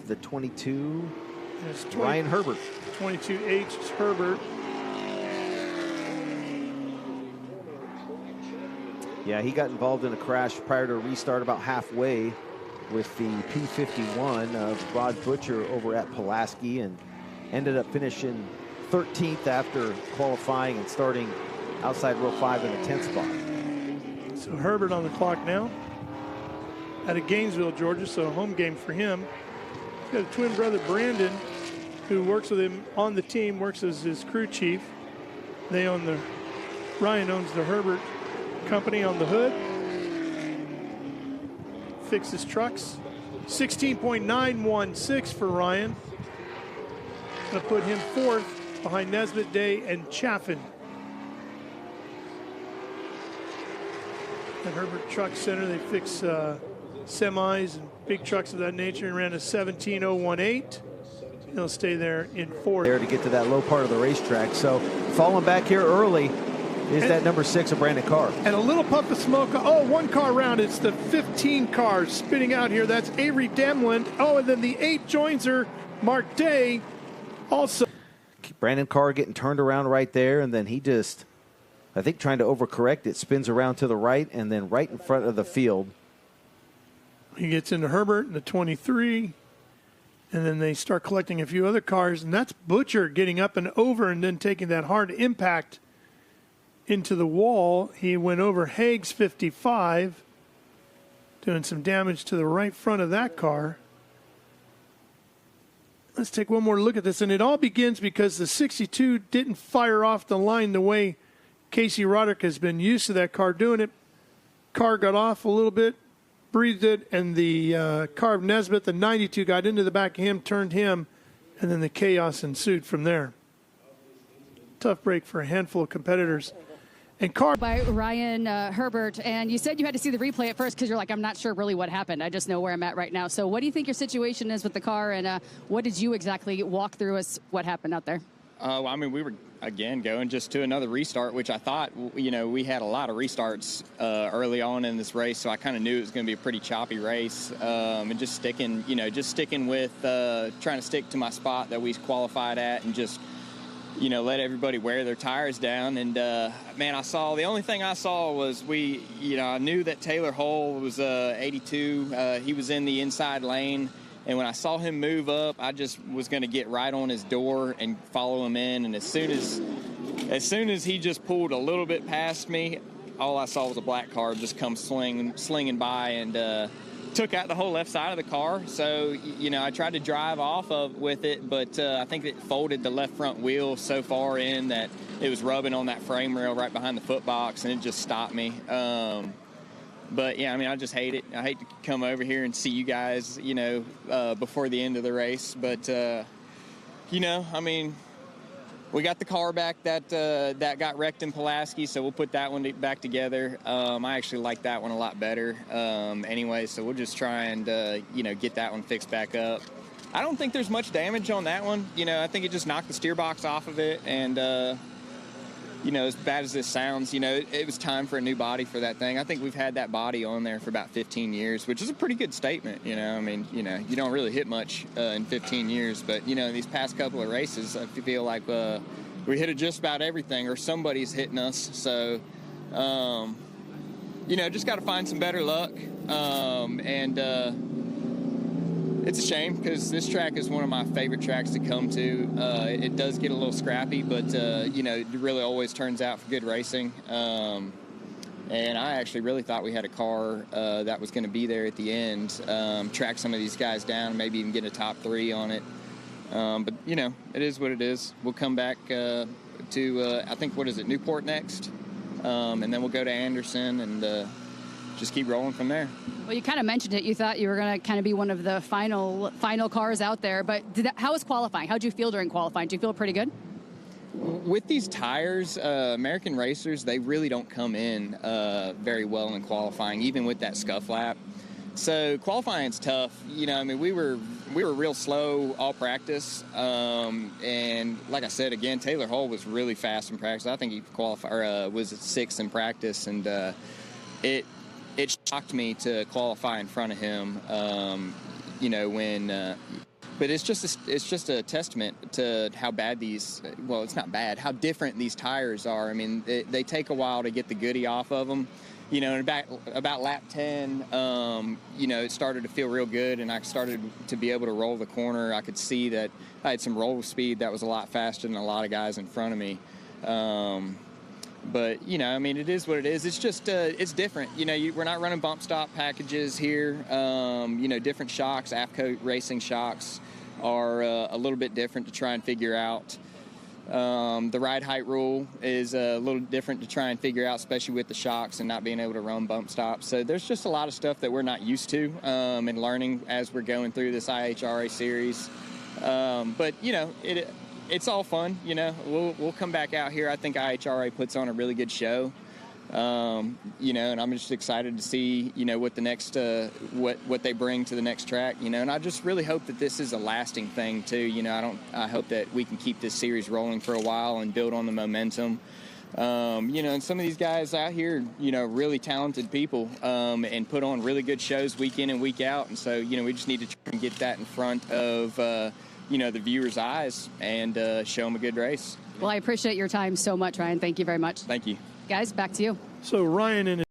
the 22, Ryan Herbert. 22H Herbert. Yeah, he got involved in a crash prior to a restart about halfway with the P51 of Rod Butcher over at Pulaski, and ended up finishing 13th after qualifying and starting outside row 5 in the 10th spot. So Herbert on the clock now out of Gainesville, Georgia, so a home game for him. He's got a twin brother, Brandon, who works with him on the team, works as his crew chief. Ryan owns the Herbert company on the hood. Fixes trucks. 16.916 for Ryan. Gonna put him 4th behind Nesbitt, Day, and Chaffin. At Herbert Truck Center, they fix semis and big trucks of that nature, and ran a 17.018. He'll stay there in 4th. There to get to that low part of the racetrack. So falling back here early is that number 6 of Brandon Carr. And a little puff of smoke. Oh, one car around. It's the 15 cars spinning out here. That's Avery Demland. Oh, and then the 8 joins her, Mark Day. Also, Brandon Carr getting turned around right there, and then he just, I think, trying to overcorrect it, spins around to the right, and then right in front of the field. He gets into Herbert in the 23, and then they start collecting a few other cars, and that's Butcher getting up and over and then taking that hard impact into the wall. He went over Haig's 55, doing some damage to the right front of that car. Let's take one more look at this, and it all begins because the 62 didn't fire off the line the way Casey Roderick has been used to that car doing it. Car got off a little bit, breathed it, and the car of Nesbitt, the 92, got into the back of him, turned him, and then the chaos ensued from there. Tough break for a handful of competitors. And car by Ryan Herbert, and you said you had to see the replay at first because you're like, I'm not sure really what happened. I just know where I'm at right now. So what do you think your situation is with the car, and what did you exactly walk through us what happened out there? Well, I mean, we were, again, going just to another restart, which I thought, you know, we had a lot of restarts early on in this race, so I kind of knew it was going to be a pretty choppy race. And just sticking with trying to stick to my spot that we qualified at, and just, you know, let everybody wear their tires down. And, man, the only thing I saw was I knew that Taylor Hull was 82. He was in the inside lane. And when I saw him move up, I just was going to get right on his door and follow him in. And as soon as he just pulled a little bit past me, all I saw was a black car just come slinging by and took out the whole left side of the car. So, you know, I tried to drive off with it, but I think it folded the left front wheel so far in that it was rubbing on that frame rail right behind the foot box, and it just stopped me. But, yeah, I mean, I just hate it. I hate to come over here and see you guys, you know, before the end of the race. But, you know, I mean, we got the car back that got wrecked in Pulaski, so we'll put that one back together. I actually like that one a lot better anyway, so we'll just try and, you know, get that one fixed back up. I don't think there's much damage on that one. You know, I think it just knocked the steer box off of it, and you know, as bad as this sounds, you know, it was time for a new body for that thing. I think we've had that body on there for about 15 years, which is a pretty good statement, you know. I mean, you know, you don't really hit much in 15 years, but, you know, these past couple of races, I feel like we hit just about everything, or somebody's hitting us. So, you know, just got to find some better luck. It's a shame because this track is one of my favorite tracks to come to. It does get a little scrappy, but, you know, it really always turns out for good racing. And I actually really thought we had a car that was going to be there at the end, track some of these guys down, maybe even get a top 3 on it. But, you know, it is what it is. We'll come back to, I think, Newport next? And then we'll go to Anderson and just keep rolling from there. Well, you kind of mentioned it. You thought you were going to kind of be one of the final cars out there. But how was qualifying? How did you feel during qualifying? Do you feel pretty good? With these tires, American racers, they really don't come in very well in qualifying, even with that scuff lap. So qualifying's tough. You know, I mean, we were real slow all practice. And like I said, again, Taylor Hull was really fast in practice. I think he was at 6th in practice, and it shocked me to qualify in front of him. You know, when but it's just a testament to how bad these, well, it's not bad, how different these tires are. I mean, they take a while to get the goodie off of them. You know, and about lap 10, you know, it started to feel real good, and I started to be able to roll the corner. I could see that I had some roll speed that was a lot faster than a lot of guys in front of me. But, you know, I mean, it is what it is. It's just, it's different. You know, we're not running bump stop packages here. You know, different shocks, AFCO racing shocks are a little bit different to try and figure out. The ride height rule is a little different to try and figure out, especially with the shocks and not being able to run bump stops. So there's just a lot of stuff that we're not used to and learning as we're going through this IHRA series. But, you know, it's all fun. You know, we'll come back out here. I think IHRA puts on a really good show. You know, and I'm just excited to see, you know, what the next, what they bring to the next track, you know, and I just really hope that this is a lasting thing too. You know, I hope that we can keep this series rolling for a while and build on the momentum. You know, and some of these guys out here, you know, really talented people, and put on really good shows week in and week out. And so, you know, we just need to try and get that in front of, you know, the viewers' eyes and show them a good race. Well, I appreciate your time so much, Ryan. Thank you very much. Thank you. Guys, back to you. So Ryan and